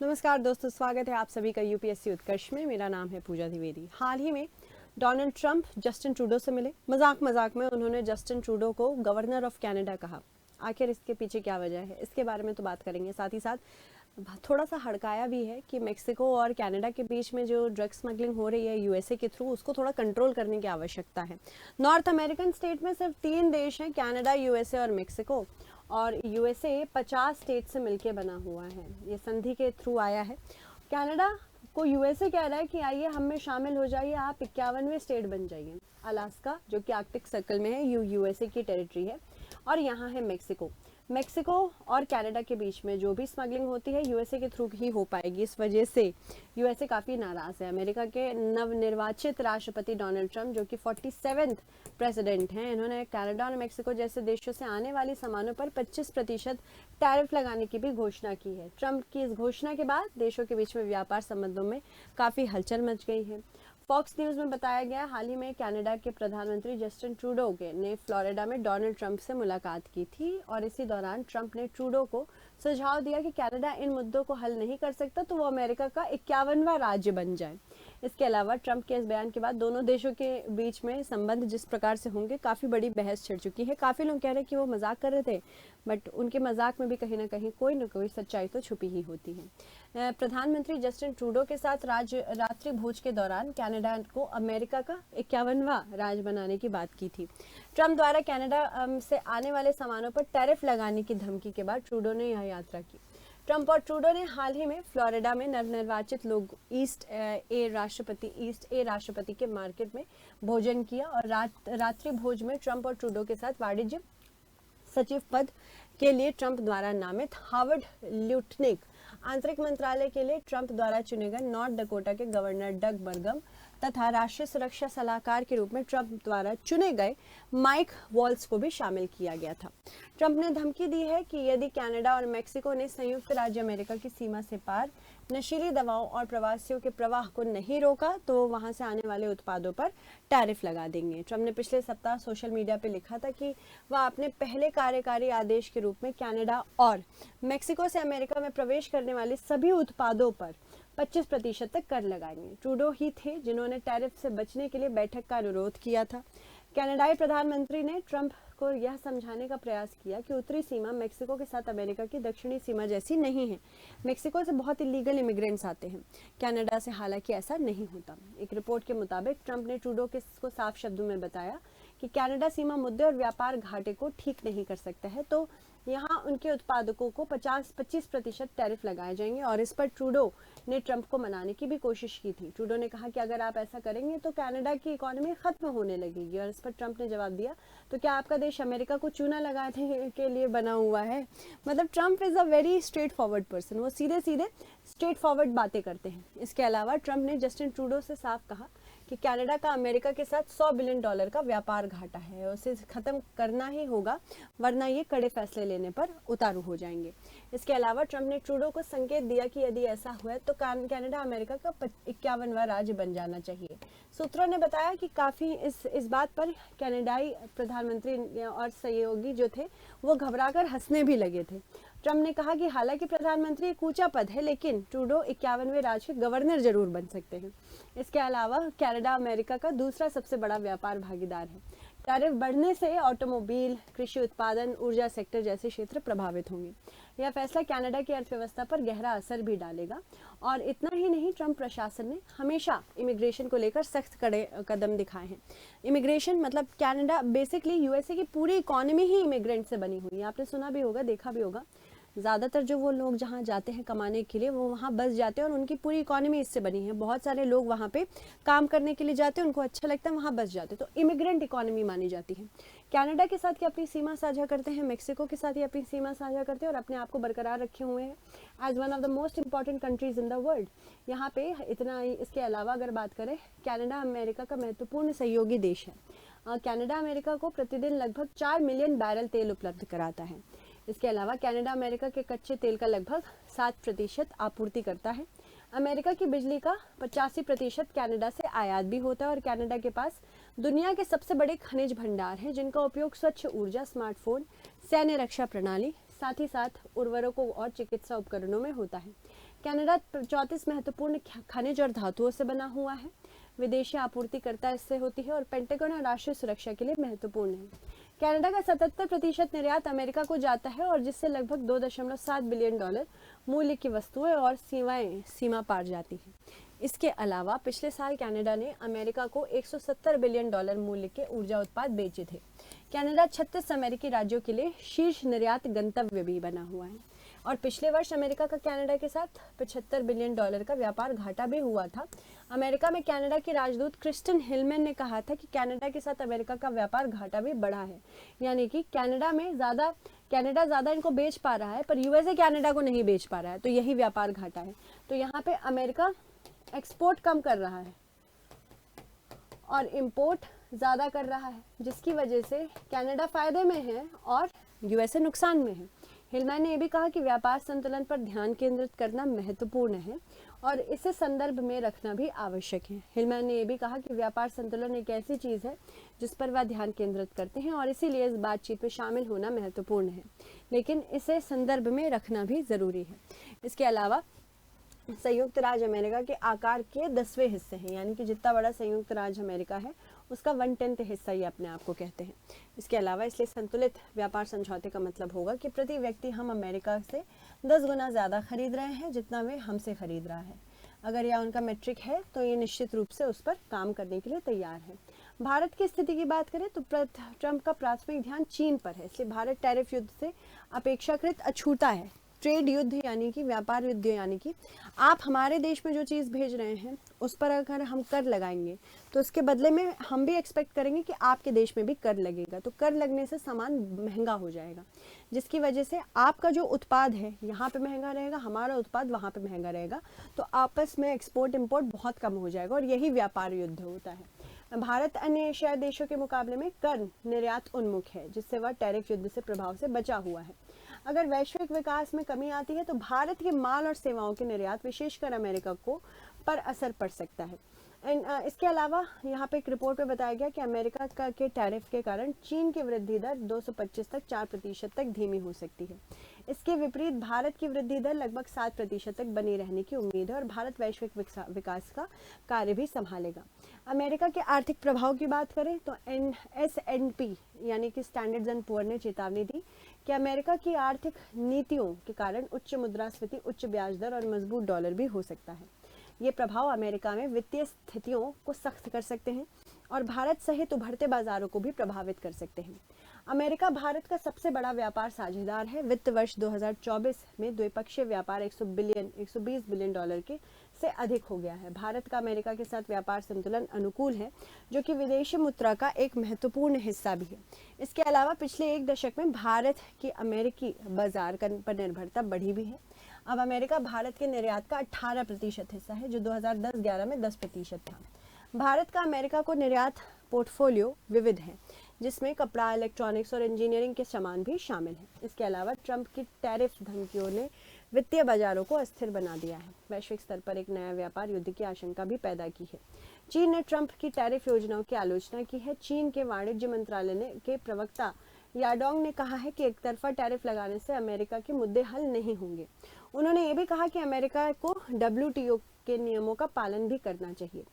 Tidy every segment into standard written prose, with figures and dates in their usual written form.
नमस्कार दोस्तों, स्वागत है आप सभी का यूपीएससी उत्कर्ष में। मेरा नाम है पूजा द्विवेदी। हाल ही में डोनाल्ड ट्रंप जस्टिन ट्रूडो से मिले। मजाक मजाक में उन्होंने जस्टिन ट्रूडो को गवर्नर ऑफ कनाडा कहा। आखिर इसके पीछे क्या वजह है, इसके बारे में तो बात करेंगे। साथ ही साथ थोड़ा सा हड़काया भी है कि मेक्सिको और कनाडा के बीच में जो ड्रग स्मगलिंग हो रही है यूएसए के थ्रू, उसको थोड़ा कंट्रोल करने की आवश्यकता है। नॉर्थ अमेरिकन स्टेट में सिर्फ 3 देश हैं, कनाडा, यूएसए और मेक्सिको। और यूएसए 50 स्टेट से मिलके बना हुआ है, ये संधि के थ्रू आया है। कनाडा को यूएसए कह रहा है कि आइए हम में शामिल हो जाइए, आप 51वें स्टेट बन जाइए। अलास्का जो कि आर्कटिक सर्कल में है, यूएसए की टेरिटरी है। और यहाँ है मेक्सिको। मेक्सिको और कनाडा के बीच में जो भी स्मगलिंग होती है यूएसए के थ्रू ही हो पाएगी। इस वजह से यूएसए काफ़ी नाराज़ है। अमेरिका के नवनिर्वाचित राष्ट्रपति डोनाल्ड ट्रंप, जो कि 47th प्रेसिडेंट हैं, इन्होंने कनाडा और मेक्सिको जैसे देशों से आने वाले सामानों पर 25% टैरिफ लगाने की भी घोषणा की है। ट्रंप की इस घोषणा के बाद देशों के बीच में व्यापार संबंधों में काफ़ी हलचल मच गई है। फॉक्स न्यूज़ में बताया गया, हाल ही में कनाडा के प्रधानमंत्री जस्टिन ट्रूडो ने फ्लोरिडा में डोनाल्ड ट्रंप से मुलाकात की थी और इसी दौरान ट्रंप ने ट्रूडो को सुझाव दिया कि कनाडा इन मुद्दों को हल नहीं कर सकता तो वो अमेरिका का 51वां राज्य बन जाए। इसके अलावा ट्रंप के इस बयान के बाद दोनों देशों के बीच में संबंध जिस प्रकार से होंगे, काफ़ी बड़ी बहस छिड़ चुकी है। काफ़ी लोग कह रहे हैं कि वो मजाक कर रहे थे, बट उनके मजाक में भी कहीं ना कहीं कोई ना कोई सच्चाई तो छुपी ही होती है। प्रधानमंत्री जस्टिन ट्रूडो के साथ रात्रि भोज के दौरान कनाडा को अमेरिका का 51वां राज्य बनाने की बात की थी। ट्रंप द्वारा कनाडा से आने वाले सामानों पर टैरिफ लगाने की धमकी के बाद ट्रूडो ने यह यात्रा की। ट्रंप और ट्रूडो ने हाल ही में फ्लोरिडा में नवनिर्वाचित लोग ईस्ट ए राष्ट्रपति के मार्केट में भोजन किया और रात्रि भोज में ट्रंप और ट्रूडो के साथ वाणिज्य सचिव पद के लिए ट्रंप द्वारा नामित हावर्ड ल्यूटनिक, आंतरिक मंत्रालय के लिए ट्रंप द्वारा चुने गए नॉर्थ डकोटा के गवर्नर डग बर्गम तथा राष्ट्रीय सुरक्षा सलाहकार के रूप में ट्रंप द्वारा चुने गए माइक वॉल्स को भी शामिल किया गया था। ट्रंप ने धमकी दी है कि यदि कनाडा और मेक्सिको ने संयुक्त राज्य अमेरिका की सीमा से पार नशीली दवाओं और प्रवासियों के प्रवाह को नहीं रोका तो वहां से आने वाले उत्पादों पर टैरिफ लगा देंगे। ट्रंप ने पिछले सप्ताह सोशल मीडिया पर लिखा था कि वह अपने पहले कार्यकारी आदेश के रूप में कनाडा और मेक्सिको से अमेरिका में प्रवेश करने वाले सभी उत्पादों पर 25% तक कर लगाएंगे। ट्रूडो ही थे जिन्होंने टैरिफ से बचने के लिए बैठक का अनुरोध किया था। कनाडाई प्रधानमंत्री ने ट्रंप को यह समझाने का प्रयास किया कि उत्तरी सीमा मेक्सिको के साथ अमेरिका की दक्षिणी सीमा जैसी नहीं है। मेक्सिको से बहुत इलीगल इमिग्रेंट्स आते हैं, कनाडा से हालांकि ऐसा नहीं होता। एक रिपोर्ट के मुताबिक ट्रंप ने ट्रूडो को साफ शब्दों में बताया कि कनाडा सीमा मुद्दे और व्यापार घाटे को ठीक नहीं कर सकता है, तो यहाँ उनके उत्पादकों को 25% टैरिफ लगाए जाएंगे। और इस पर ट्रूडो ने ट्रंप को मनाने की भी कोशिश की थी। ट्रूडो ने कहा कि अगर आप ऐसा करेंगे तो कनाडा की इकोनॉमी खत्म होने लगेगी। और इस पर ट्रंप ने जवाब दिया, तो क्या आपका देश अमेरिका को चूना लगाने के लिए बना हुआ है? मतलब Trump is a very straight forward person, वो सीधे सीधे स्ट्रेट फॉरवर्ड बातें करते हैं। इसके अलावा ट्रंप ने जस्टिन ट्रूडो से साफ कहा कि कनाडा का अमेरिका के साथ $100 बिलियन का व्यापार घाटा है, उसे खत्म करना ही होगा, वरना ये कड़े फैसले लेने पर उतारू हो जाएंगे। इसके अलावा ट्रंप ने ट्रूडो को संकेत दिया कि यदि ऐसा हुआ तो कनाडा अमेरिका का 51वां राज्य बन जाना चाहिए। सूत्रों ने बताया कि काफ़ी इस बात पर कनाडाई प्रधानमंत्री और सहयोगी जो थे वो घबराकर हंसने भी लगे थे। ट्रंप ने कहा कि हालांकि प्रधानमंत्री एक ऊंचा पद है, लेकिन ट्रूडो 51वें राज्य के गवर्नर जरूर बन सकते हैं। इसके अलावा कनाडा अमेरिका का दूसरा सबसे बड़ा व्यापार भागीदार है। टैरिफ बढ़ने से ऑटोमोबाइल, कृषि उत्पादन, ऊर्जा सेक्टर जैसे क्षेत्र प्रभावित होंगे। यह फैसला कनाडा की अर्थव्यवस्था पर गहरा असर भी डालेगा। और इतना ही नहीं, ट्रंप प्रशासन ने हमेशा इमिग्रेशन को लेकर सख्त कड़े कदम दिखाए हैं। इमिग्रेशन मतलब कनाडा बेसिकली यूएसए की पूरी इकोनॉमी ही इमिग्रेंट से बनी हुई है। आपने सुना भी होगा, देखा भी होगा, ज़्यादातर जो वो लोग जहाँ जाते हैं कमाने के लिए वो वहाँ बस जाते हैं और उनकी पूरी इकोनॉमी इससे बनी है। बहुत सारे लोग वहाँ पे काम करने के लिए जाते हैं, उनको अच्छा लगता है, वहाँ बस जाते हैं, तो इमिग्रेंट इकोनॉमी मानी जाती है। कनाडा के साथ ही अपनी सीमा साझा करते हैं, मेक्सिको के साथ ही अपनी सीमा साझा करते हैं और अपने आप को बरकरार रखे हुए हैं as one of the most important countries in the world. यहाँ पे इतना ही। इसके अलावा अगर बात करें, कनाडा अमेरिका का महत्वपूर्ण सहयोगी देश है। कनाडा अमेरिका को प्रतिदिन लगभग 4 मिलियन बैरल तेल उपलब्ध कराता है। इसके अलावा कनाडा अमेरिका के कच्चे तेल का लगभग 7% आपूर्ति करता है। अमेरिका की बिजली का 85% कनाडा से आयात भी होता है और कनाडा के पास दुनिया के सबसे बड़े खनिज भंडार हैं जिनका उपयोग स्वच्छ ऊर्जा, स्मार्टफोन, सैन्य रक्षा प्रणाली, साथ ही साथ उर्वरकों और चिकित्सा उपकरणों में होता है। कनाडा 34 महत्वपूर्ण खनिज और धातुओं से बना हुआ है। विदेशी आपूर्तिकर्ता इससे होती है और पेंटागन और राष्ट्रीय सुरक्षा के लिए महत्वपूर्ण है। कनाडा का 77% निर्यात अमेरिका को जाता है और जिससे लगभग $2.7 बिलियन मूल्य की वस्तुएं और सेवाएं सीमा पार जाती हैं। इसके अलावा पिछले साल कनाडा ने अमेरिका को $170 बिलियन मूल्य के ऊर्जा उत्पाद बेचे थे। कनाडा 36 अमेरिकी राज्यों के लिए शीर्ष निर्यात गंतव्य भी बना हुआ है और पिछले वर्ष अमेरिका का कनाडा के साथ $75 बिलियन का व्यापार घाटा भी हुआ था। अमेरिका में कनाडा की राजदूत क्रिस्टन हिलमैन ने कहा था कि कनाडा के साथ अमेरिका का व्यापार घाटा भी बढ़ा है, यानी कि कनाडा ज़्यादा इनको बेच पा रहा है पर यूएसए कनाडा को नहीं बेच पा रहा है, तो यही व्यापार घाटा है। तो यहाँ पे अमेरिका एक्सपोर्ट कम कर रहा है और इंपोर्ट ज़्यादा कर रहा है, जिसकी वजह से कनाडा फायदे में है और यूएसए नुकसान में है। हिलमैन ने यह भी कहा कि व्यापार संतुलन पर ध्यान केंद्रित करना महत्वपूर्ण है और इसे संदर्भ में रखना भी आवश्यक है। हिलमैन ने यह भी कहा कि व्यापार संतुलन एक ऐसी चीज़ है जिस पर वह ध्यान केंद्रित करते हैं और इसीलिए इस बातचीत में शामिल होना महत्वपूर्ण है, लेकिन इसे संदर्भ में रखना भी ज़रूरी है। इसके अलावा संयुक्त राज्य अमेरिका के आकार के 10वें हिस्से हैं, यानी कि जितना बड़ा संयुक्त राज्य अमेरिका है उसका 1/10 हिस्सा ही अपने आप को कहते हैं। इसके अलावा इसलिए संतुलित व्यापार समझौते का मतलब होगा कि प्रति व्यक्ति हम अमेरिका से 10 गुना ज़्यादा खरीद रहे हैं जितना वे हमसे खरीद रहा है। अगर यह उनका मेट्रिक है तो ये निश्चित रूप से उस पर काम करने के लिए तैयार है। भारत की स्थिति की बात करें तो ट्रंप का प्राथमिक ध्यान चीन पर है, इसलिए भारत टैरिफ युद्ध से अपेक्षाकृत अछूता है। ट्रेड युद्ध यानी कि व्यापार युद्ध, यानी कि आप हमारे देश में जो चीज़ भेज रहे हैं उस पर अगर हम कर लगाएंगे तो उसके बदले में हम भी एक्सपेक्ट करेंगे कि आपके देश में भी कर लगेगा, तो कर लगने से सामान महंगा हो जाएगा, जिसकी वजह से आपका जो उत्पाद है यहाँ पे महंगा रहेगा, हमारा उत्पाद वहाँ पे महंगा रहेगा, तो आपस में एक्सपोर्ट इंपोर्ट बहुत कम हो जाएगा और यही व्यापार युद्ध होता है। भारत अन्य एशियाई देशों के मुकाबले में कर निर्यात उन्मुख है, जिससे वह टैरिफ युद्ध से प्रभाव से बचा हुआ है। अगर वैश्विक विकास में कमी आती है तो भारत के माल और सेवाओं के निर्यात विशेषकर अमेरिका को पर असर पड़ सकता है। इसके अलावा यहाँ पे एक रिपोर्ट में बताया गया कि अमेरिका के टैरिफ के कारण चीन की वृद्धि दर 225 तक 4% तक धीमी हो सकती है। इसके विपरीत भारत की वृद्धि दर लगभग 7% तक बनी रहने की उम्मीद है और भारत वैश्विक विकास का कार्य भी संभालेगा। अमेरिका के आर्थिक प्रभाव की बात करें तो S&P यानी कि स्टैंडर्ड्स एंड पुअर ने चेतावनी दी कि अमेरिका की आर्थिक नीतियों के कारण उच्च मुद्रास्फीति, उच्च ब्याज दर और मजबूत डॉलर भी हो सकता है। ये प्रभाव अमेरिका में वित्तीय स्थितियों को सख्त कर सकते हैं और भारत सहित उभरते बाजारों को भी प्रभावित कर सकते हैं। अमेरिका भारत का सबसे बड़ा व्यापार साझेदार है। वित्त वर्ष 2024 में द्विपक्षीय व्यापार 120 बिलियन डॉलर के से अधिक हो गया है। भारत का अमेरिका के साथ व्यापार संतुलन अनुकूल है, जो कि विदेशी मुद्रा का एक महत्वपूर्ण हिस्सा भी है। इसके अलावा पिछले एक दशक में भारत की अमेरिकी बाजार पर निर्भरता बढ़ी भी है। अब अमेरिका भारत के निर्यात का 18% हिस्सा है, जो 2010-11 में 10% था। भारत का अमेरिका को निर्यात पोर्टफोलियो विविध है, जिसमें कपड़ा, इलेक्ट्रॉनिक्स और इंजीनियरिंग के सामान भी शामिल हैं। इसके अलावा ट्रंप की टैरिफ धमकियों ने वित्तीय बाजारों को अस्थिर बना दिया है। वैश्विक स्तर पर एक नया व्यापार युद्ध की आशंका भी पैदा की है। चीन ने ट्रंप की टैरिफ योजनाओं की आलोचना की है। चीन के वाणिज्य मंत्रालय के प्रवक्ता याडोंग ने कहा है कि एकतरफा टैरिफ लगाने से अमेरिका के मुद्दे हल नहीं होंगे। उन्होंने ये भी कहा कि अमेरिका को WTO के नियमों का पालन भी करना चाहिए।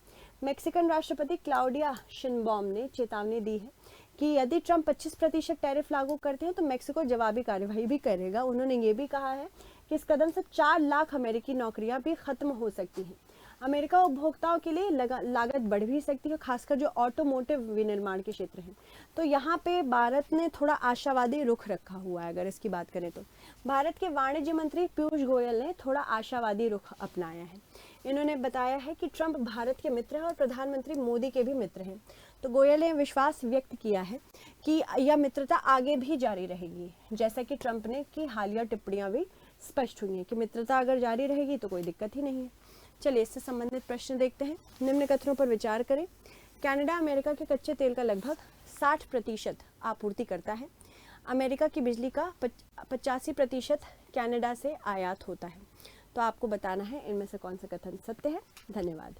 मैक्सिकन राष्ट्रपति क्लाउडिया शिनबॉम ने चेतावनी दी है कि यदि ट्रंप 25% टैरिफ लागू करते हैं तो मैक्सिको जवाबी कार्रवाई भी करेगा। उन्होंने ये भी कहा है कि इस कदम से 4 लाख अमेरिकी नौकरियां भी खत्म हो सकती हैं। अमेरिका उपभोक्ताओं के लिए लागत बढ़ भी सकती है, खासकर जो ऑटोमोटिव विनिर्माण के क्षेत्र हैं। तो यहाँ पे भारत ने थोड़ा आशावादी रुख रखा हुआ है। अगर इसकी बात करें तो भारत के वाणिज्य मंत्री पीयूष गोयल ने थोड़ा आशावादी रुख अपनाया है। इन्होंने बताया है कि ट्रंप भारत के मित्र हैं और प्रधानमंत्री मोदी के भी मित्र हैं। तो गोयल ने विश्वास व्यक्त किया है कि यह मित्रता आगे भी जारी रहेगी, जैसा कि ट्रंप ने की हालिया टिप्पणियां भी स्पष्ट हुई हैं कि मित्रता अगर जारी रहेगी तो कोई दिक्कत ही नहीं है। चलिए इससे संबंधित प्रश्न देखते हैं। निम्न कथनों पर विचार करें। कनाडा अमेरिका के कच्चे तेल का लगभग 60% आपूर्ति करता है। अमेरिका की बिजली का 85% कनाडा से आयात होता है। तो आपको बताना है इनमें से कौन सा कथन सत्य है। धन्यवाद।